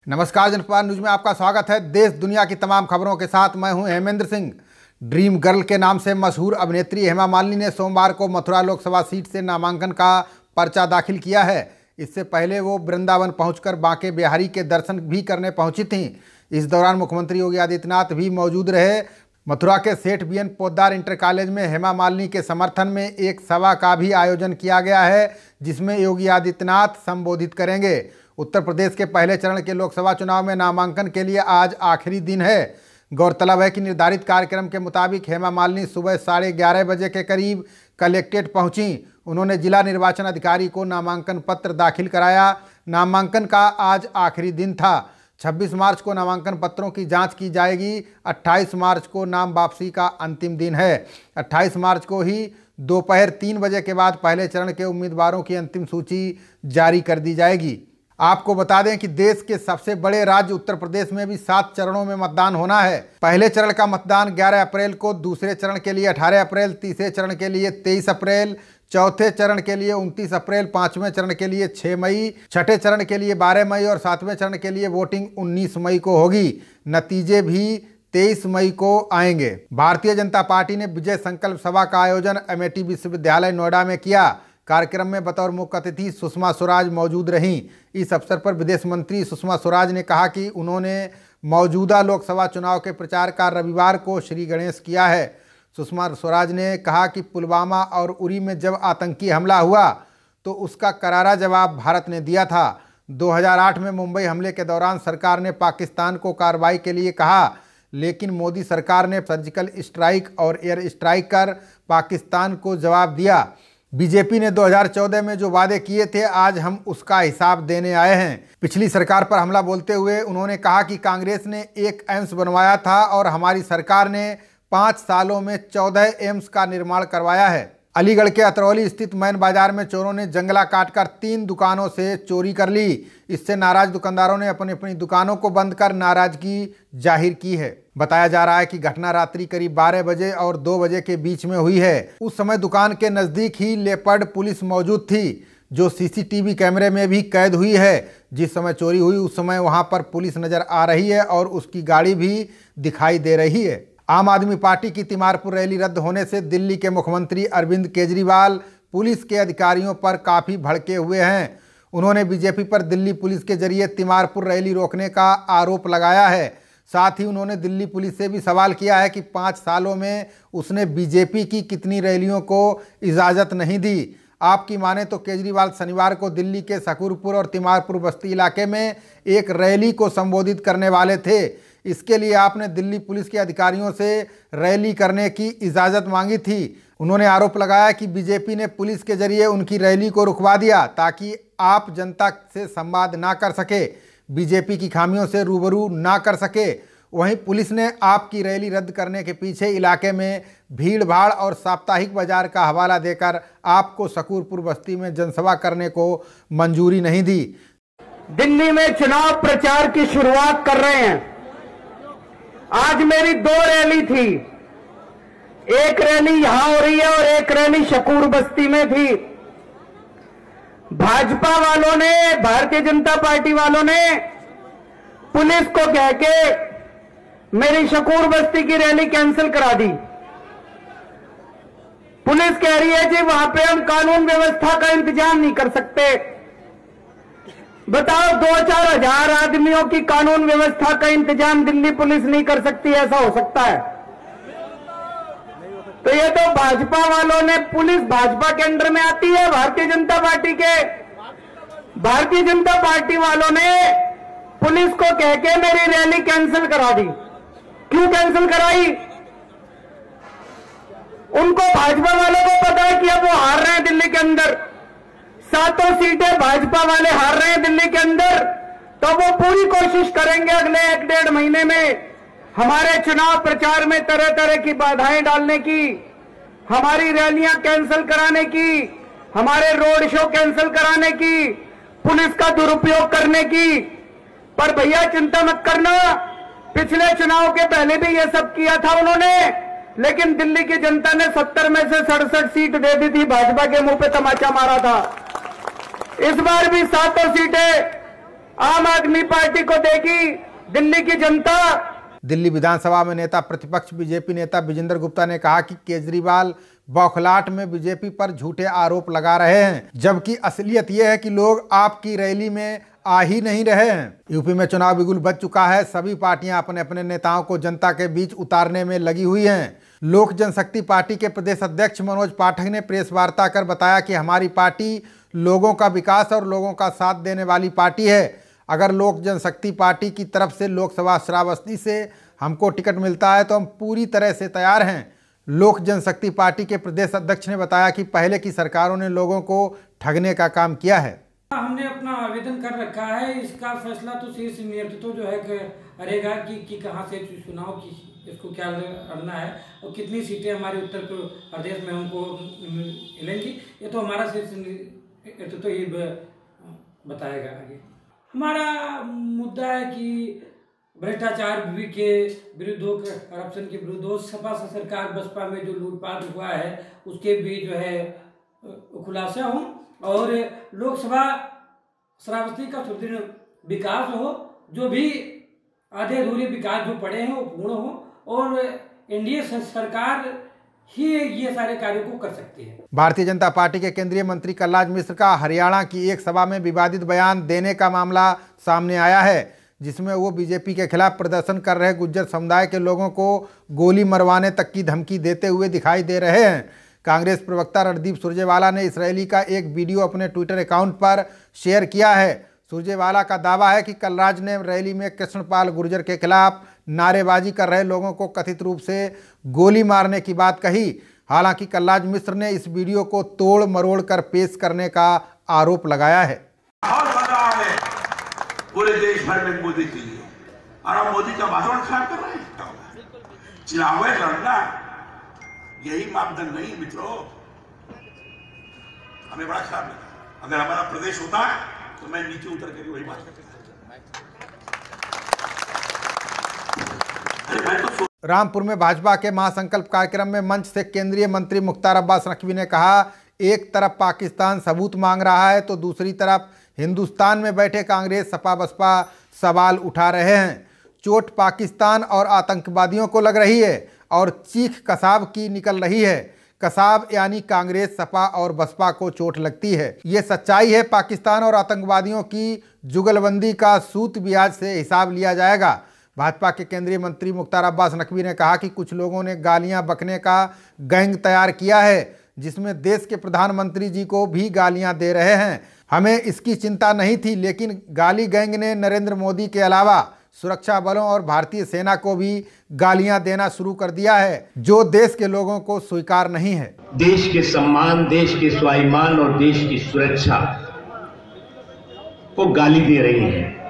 नमस्कार, जनपद न्यूज में आपका स्वागत है। देश दुनिया की तमाम खबरों के साथ मैं हूं हेमेंद्र सिंह। ड्रीम गर्ल के नाम से मशहूर अभिनेत्री हेमा मालिनी ने सोमवार को मथुरा लोकसभा सीट से नामांकन का पर्चा दाखिल किया है। इससे पहले वो वृंदावन पहुंचकर बांके बिहारी के दर्शन भी करने पहुंची थीं। इस दौरान मुख्यमंत्री योगी आदित्यनाथ भी मौजूद रहे। मथुरा के सेठ बीएन पोद्दार इंटर कॉलेज में हेमा मालिनी के समर्थन में एक सभा का भी आयोजन किया गया है, जिसमें योगी आदित्यनाथ संबोधित करेंगे। उत्तर प्रदेश के पहले चरण के लोकसभा चुनाव में नामांकन के लिए आज आखिरी दिन है। गौरतलब है कि निर्धारित कार्यक्रम के मुताबिक हेमा मालिनी सुबह 11:30 बजे के करीब कलेक्ट्रेट पहुंची। उन्होंने जिला निर्वाचन अधिकारी को नामांकन पत्र दाखिल कराया। नामांकन का आज आखिरी दिन था। 26 मार्च को नामांकन पत्रों की जांच की जाएगी। 28 मार्च को नाम वापसी का अंतिम दिन है। 28 मार्च को ही दोपहर 3 बजे के बाद पहले चरण के उम्मीदवारों की अंतिम सूची जारी कर दी जाएगी। आपको बता दें कि देश के सबसे बड़े राज्य उत्तर प्रदेश में भी 7 चरणों में मतदान होना है। पहले चरण का मतदान 11 अप्रैल को, दूसरे चरण के लिए 18 अप्रैल, तीसरे चरण के लिए 23 अप्रैल, चौथे चरण के लिए 29 अप्रैल, पांचवें चरण के लिए 6 मई, छठे चरण के लिए 12 मई और सातवें चरण के लिए वोटिंग 19 मई को होगी। नतीजे भी 23 मई को आएंगे। भारतीय जनता पार्टी ने विजय संकल्प सभा का आयोजन अमेठी विश्वविद्यालय नोएडा में किया। कार्यक्रम में बतौर मुख्य अतिथि सुषमा स्वराज मौजूद रहीं। इस अवसर पर विदेश मंत्री सुषमा स्वराज ने कहा कि उन्होंने मौजूदा लोकसभा चुनाव के प्रचार का रविवार को श्री गणेश किया है। सुषमा स्वराज ने कहा कि पुलवामा और उरी में जब आतंकी हमला हुआ तो उसका करारा जवाब भारत ने दिया था। 2008 में मुंबई हमले के दौरान सरकार ने पाकिस्तान को कार्रवाई के लिए कहा, लेकिन मोदी सरकार ने सर्जिकल स्ट्राइक और एयर स्ट्राइक कर पाकिस्तान को जवाब दिया। बीजेपी ने 2014 में जो वादे किए थे, आज हम उसका हिसाब देने आए हैं। पिछली सरकार पर हमला बोलते हुए उन्होंने कहा कि कांग्रेस ने एक एम्स बनवाया था और हमारी सरकार ने 5 सालों में 14 एम्स का निर्माण करवाया है। अलीगढ़ के अतरौली स्थित मैन बाजार में चोरों ने जंगला काटकर 3 दुकानों से चोरी कर ली। इससे नाराज दुकानदारों ने अपनी अपनी दुकानों को बंद कर नाराजगी जाहिर की है। बताया जा रहा है कि घटना रात्रि करीब 12 बजे और 2 बजे के बीच में हुई है। उस समय दुकान के नज़दीक ही लेपर्ड पुलिस मौजूद थी, जो सीसीटीवी कैमरे में भी कैद हुई है। जिस समय चोरी हुई उस समय वहां पर पुलिस नजर आ रही है और उसकी गाड़ी भी दिखाई दे रही है। आम आदमी पार्टी की तिमारपुर रैली रद्द होने से दिल्ली के मुख्यमंत्री अरविंद केजरीवाल पुलिस के अधिकारियों पर काफ़ी भड़के हुए हैं। उन्होंने बीजेपी पर दिल्ली पुलिस के जरिए तिमारपुर रैली रोकने का आरोप लगाया है। साथ ही उन्होंने दिल्ली पुलिस से भी सवाल किया है कि 5 सालों में उसने बीजेपी की कितनी रैलियों को इजाज़त नहीं दी। आपकी माने तो केजरीवाल शनिवार को दिल्ली के शकूरपुर और तिमारपुर बस्ती इलाके में एक रैली को संबोधित करने वाले थे। इसके लिए आपने दिल्ली पुलिस के अधिकारियों से रैली करने की इजाज़त मांगी थी। उन्होंने आरोप लगाया कि बीजेपी ने पुलिस के जरिए उनकी रैली को रुकवा दिया ताकि आप जनता से संवाद ना कर सके, बीजेपी की खामियों से रूबरू ना कर सके। वहीं पुलिस ने आपकी रैली रद्द करने के पीछे इलाके में भीड़ भाड़ और साप्ताहिक बाजार का हवाला देकर आपको शकूरपुर बस्ती में जनसभा करने को मंजूरी नहीं दी। दिल्ली में चुनाव प्रचार की शुरुआत कर रहे हैं। आज मेरी 2 रैली थी। एक रैली यहां हो रही है और एक रैली शकूर बस्ती में थी। भाजपा वालों ने, भारतीय जनता पार्टी वालों ने पुलिस को कह के मेरी शकूर बस्ती की रैली कैंसिल करा दी। पुलिस कह रही है जी वहां पे हम कानून व्यवस्था का इंतजाम नहीं कर सकते। बताओ, 2-4 हजार आदमियों की कानून व्यवस्था का इंतजाम दिल्ली पुलिस नहीं कर सकती, ऐसा हो सकता है? तो ये तो भाजपा वालों ने, पुलिस भाजपा के अंडर में आती है, भारतीय जनता पार्टी के। भारतीय जनता पार्टी वालों ने पुलिस को कह के मेरी रैली कैंसिल करा दी। क्यों कैंसिल कराई? उनको, भाजपा वालों को पता है कि अब वो हार रहे हैं दिल्ली के अंदर। 7 सीटें भाजपा वाले हार रहे हैं दिल्ली के अंदर, तो वो पूरी कोशिश करेंगे अगले 1-1.5 महीने में हमारे चुनाव प्रचार में तरह तरह की बाधाएं डालने की, हमारी रैलियां कैंसिल कराने की, हमारे रोड शो कैंसिल कराने की, पुलिस का दुरुपयोग करने की। पर भैया चिंता मत करना, पिछले चुनाव के पहले भी ये सब किया था उन्होंने, लेकिन दिल्ली की जनता ने 70 में से 67 सीट दे दी थी, भाजपा के मुंह पे तमाचा मारा था। इस बार भी 7 सीटें आम आदमी पार्टी को देगी दिल्ली की जनता। दिल्ली विधानसभा में नेता प्रतिपक्ष बीजेपी नेता विजेंद्र गुप्ता ने कहा कि केजरीवाल बौखलाहट में बीजेपी पर झूठे आरोप लगा रहे हैं, जबकि असलियत यह है कि लोग आपकी रैली में आ ही नहीं रहे हैं। यूपी में चुनाव बिगुल बज चुका है। सभी पार्टियां अपने अपने नेताओं को जनता के बीच उतारने में लगी हुई हैं। लोक जनशक्ति पार्टी के प्रदेश अध्यक्ष मनोज पाठक ने प्रेस वार्ता कर बताया कि हमारी पार्टी लोगों का विकास और लोगों का साथ देने वाली पार्टी है। अगर लोक जनशक्ति पार्टी की तरफ से लोकसभा श्रावस्ती से हमको टिकट मिलता है तो हम पूरी तरह से तैयार हैं। लोक जनशक्ति पार्टी के प्रदेश अध्यक्ष ने बताया कि पहले की सरकारों ने लोगों को ठगने का काम किया है। हमने अपना आवेदन कर रखा है। इसका फैसला तो शीर्ष नेतृत्व जो है करेगा कि कहाँ से चुनाव की इसको क्या करना है और कितनी सीटें हमारे उत्तर प्रदेश में हमको मिलेंगी, ये तो हमारा शीर्ष नेतृत्व ही बताएगा आगे। हमारा मुद्दा है कि भ्रष्टाचार के विरुद्ध हो, करप्शन के विरुद्ध हो, सपा सरकार बसपा में जो लूटपाट हुआ है उसके भी जो है खुलासा हो और लोकसभा श्रावस्ती का सुदृढ़ विकास हो, जो भी आधे अधूरे विकास जो पड़े हैं वो पूर्ण हो और एनडीए सरकार ही ये सारे कार्यों को कर सकती है। भारतीय जनता पार्टी के केंद्रीय मंत्री कलराज मिश्र का हरियाणा की एक सभा में विवादित बयान देने का मामला सामने आया है, जिसमें वो बीजेपी के खिलाफ प्रदर्शन कर रहे गुर्जर समुदाय के लोगों को गोली मरवाने तक की धमकी देते हुए दिखाई दे रहे हैं। कांग्रेस प्रवक्ता रणदीप सुरजेवाला ने इस रैली का एक वीडियो अपने ट्विटर अकाउंट पर शेयर किया है। सुरजेवाला का दावा है कि कलराज ने रैली में कृष्णपाल गुर्जर के खिलाफ नारेबाजी कर रहे लोगों को कथित रूप से गोली मारने की बात कही। हालांकि कलराज मिश्र ने इस वीडियो को तोड़ मरोड़ कर पेश करने का आरोप लगाया है। पूरे देश भर में मोदी के लिए और हम मोदी का वातावरण खराब कर रहे हैं। चुनाव लड़ना यही मापदंड नहीं मित्रों, हमें बड़ा खराब लगा। अगर हमारा प्रदेश होता तो मैं नीचे उतर कर वही बात करता। रामपुर में भाजपा के महासंकल्प कार्यक्रम में मंच से केंद्रीय मंत्री मुख्तार अब्बास नकवी ने कहा, एक तरफ पाकिस्तान सबूत मांग रहा है तो दूसरी तरफ हिंदुस्तान में बैठे कांग्रेस सपा बसपा सवाल उठा रहे हैं। चोट पाकिस्तान और आतंकवादियों को लग रही है और चीख कसाब की निकल रही है। कसाब यानी कांग्रेस सपा और बसपा को चोट लगती है। ये सच्चाई है। पाकिस्तान और आतंकवादियों की जुगलबंदी का सूद ब्याज से हिसाब लिया जाएगा। भाजपा के केंद्रीय मंत्री मुख्तार अब्बास नकवी ने कहा कि कुछ लोगों ने गालियां बकने का गैंग तैयार किया है, जिसमें देश के प्रधानमंत्री जी को भी गालियां दे रहे हैं। हमें इसकी चिंता नहीं थी, लेकिन गाली गैंग ने नरेंद्र मोदी के अलावा सुरक्षा बलों और भारतीय सेना को भी गालियां देना शुरू कर दिया है, जो देश के लोगों को स्वीकार नहीं है। देश के सम्मान, देश के स्वाभिमान और देश की सुरक्षा को गाली दे रही हैं,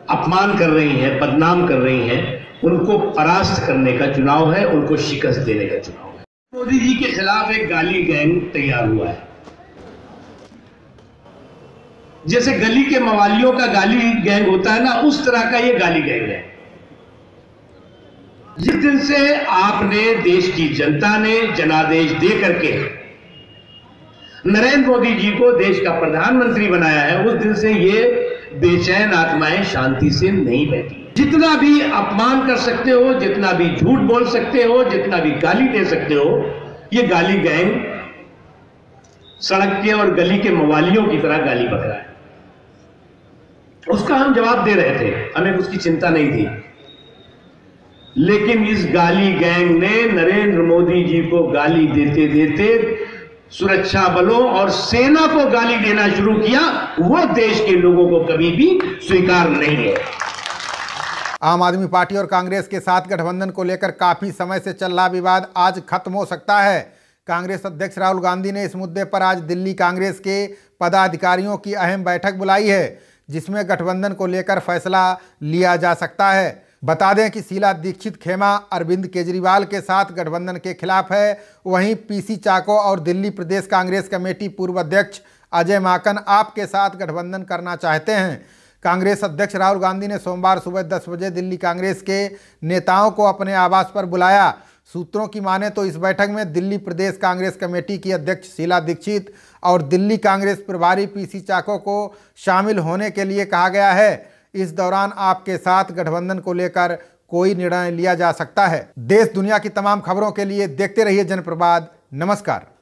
अपमान कर रही हैं, बदनाम कर रही हैं। उनको परास्त करने का चुनाव है, उनको शिकस्त देने का चुनाव है। मोदी जी के खिलाफ एक गाली गैंग तैयार हुआ है। जैसे गली के मवालियों का गाली गैंग होता है ना, उस तरह का ये गाली गैंग है। जिस दिन से आपने, देश की जनता ने जनादेश दे करके नरेंद्र मोदी जी को देश का प्रधानमंत्री बनाया है, उस दिन से ये बेचैन आत्माएं शांति से नहीं बैठी। जितना भी अपमान कर सकते हो, जितना भी झूठ बोल सकते हो, जितना भी गाली दे सकते हो, ये गाली गैंग सड़क के और गली के मवालियों की तरह गाली बक रहा है। उसका हम जवाब दे रहे थे, हमें उसकी चिंता नहीं थी। लेकिन इस गाली गैंग ने नरेंद्र मोदी जी को गाली देते देते सुरक्षा बलों और सेना को गाली देना शुरू किया। वो देश के लोगों को कभी भी स्वीकार नहीं है। आम आदमी पार्टी और कांग्रेस के साथ गठबंधन को लेकर काफी समय से चल रहा विवाद आज खत्म हो सकता है। कांग्रेस अध्यक्ष राहुल गांधी ने इस मुद्दे पर आज दिल्ली कांग्रेस के पदाधिकारियों की अहम बैठक बुलाई है, जिसमें गठबंधन को लेकर फैसला लिया जा सकता है। बता दें कि शीला दीक्षित खेमा अरविंद केजरीवाल के साथ गठबंधन के खिलाफ है। वहीं पीसी चाको और दिल्ली प्रदेश कांग्रेस कमेटी पूर्व अध्यक्ष अजय माकन आप के साथ गठबंधन करना चाहते हैं। कांग्रेस अध्यक्ष राहुल गांधी ने सोमवार सुबह 10 बजे दिल्ली कांग्रेस के नेताओं को अपने आवास पर बुलाया। सूत्रों की माने तो इस बैठक में दिल्ली प्रदेश कांग्रेस कमेटी की अध्यक्ष शीला दीक्षित, और दिल्ली कांग्रेस प्रभारी पीसी चाको को शामिल होने के लिए कहा गया है। इस दौरान आपके साथ गठबंधन को लेकर कोई निर्णय लिया जा सकता है। देश दुनिया की तमाम खबरों के लिए देखते रहिए जनप्रवाद। नमस्कार।